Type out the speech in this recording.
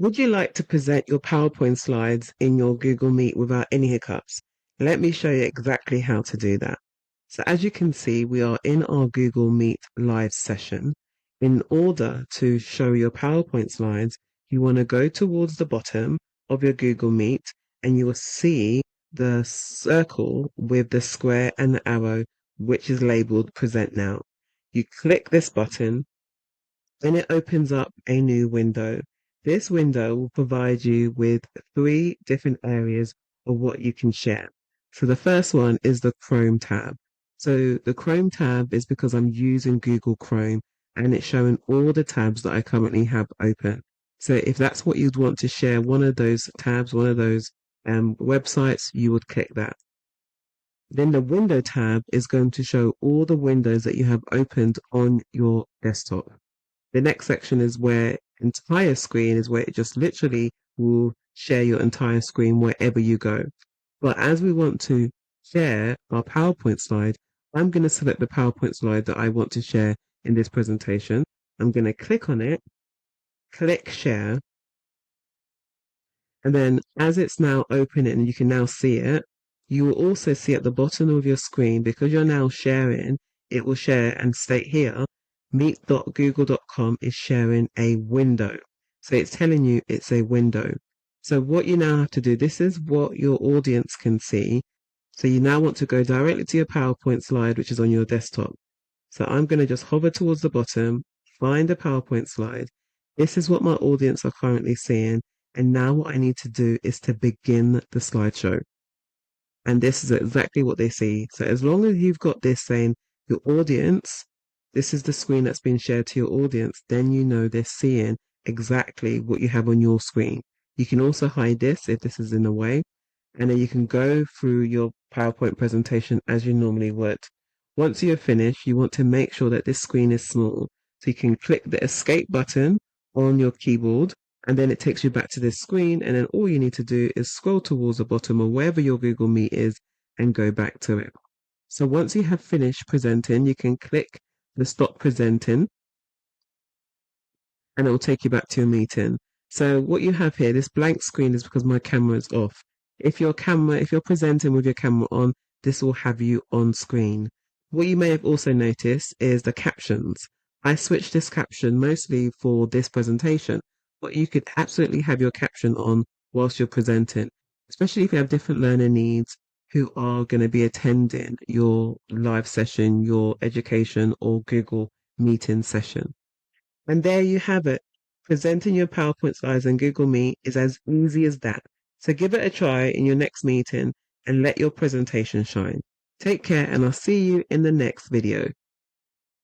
Would you like to present your PowerPoint slides in your Google Meet without any hiccups? Let me show you exactly how to do that. So as you can see, we are in our Google Meet live session. In order to show your PowerPoint slides, you want to go towards the bottom of your Google Meet and you will see the circle with the square and the arrow, which is labeled Present Now. You click this button and it opens up a new window. This window will provide you with three different areas of what you can share. So the first one is the Chrome tab. So the Chrome tab is because I'm using Google Chrome and it's showing all the tabs that I currently have open. So if that's what you'd want to share, one of those tabs, one of those websites, you would click that. Then the window tab is going to show all the windows that you have opened on your desktop. The next section is where entire screen is where it just literally will share your entire screen wherever you go. But as we want to share our PowerPoint slide, I'm going to select the PowerPoint slide that I want to share in this presentation. I'm going to click on it, click share, and then as it's now open and you can now see it, you will also see at the bottom of your screen, because you're now sharing, it will share and state here, meet.google.com is sharing a window. So it's telling you it's a window. So what you now have to do, this is what your audience can see. So you now want to go directly to your PowerPoint slide, which is on your desktop. So I'm going to just hover towards the bottom, find the PowerPoint slide. This is what my audience are currently seeing. And now what I need to do is to begin the slideshow. And this is exactly what they see. So as long as you've got this saying your audience, this is the screen that's been shared to your audience, then you know they're seeing exactly what you have on your screen. You can also hide this if this is in the way, and then you can go through your PowerPoint presentation as you normally would. Once you're finished, you want to make sure that this screen is small. So you can click the escape button on your keyboard and then it takes you back to this screen, and then all you need to do is scroll towards the bottom of wherever your Google Meet is and go back to it. So once you have finished presenting, you can click the stop presenting and it will take you back to your meeting. So what you have here, this blank screen, is because my camera is off. If you're presenting with your camera on, this will have you on screen. What you may have also noticed is the captions. I switched this caption mostly for this presentation, but you could absolutely have your caption on whilst you're presenting, especially if you have different learner needs who are going to be attending your live session, your education or Google meeting session. And there you have it. Presenting your PowerPoint slides in Google Meet is as easy as that. So give it a try in your next meeting and let your presentation shine. Take care and I'll see you in the next video.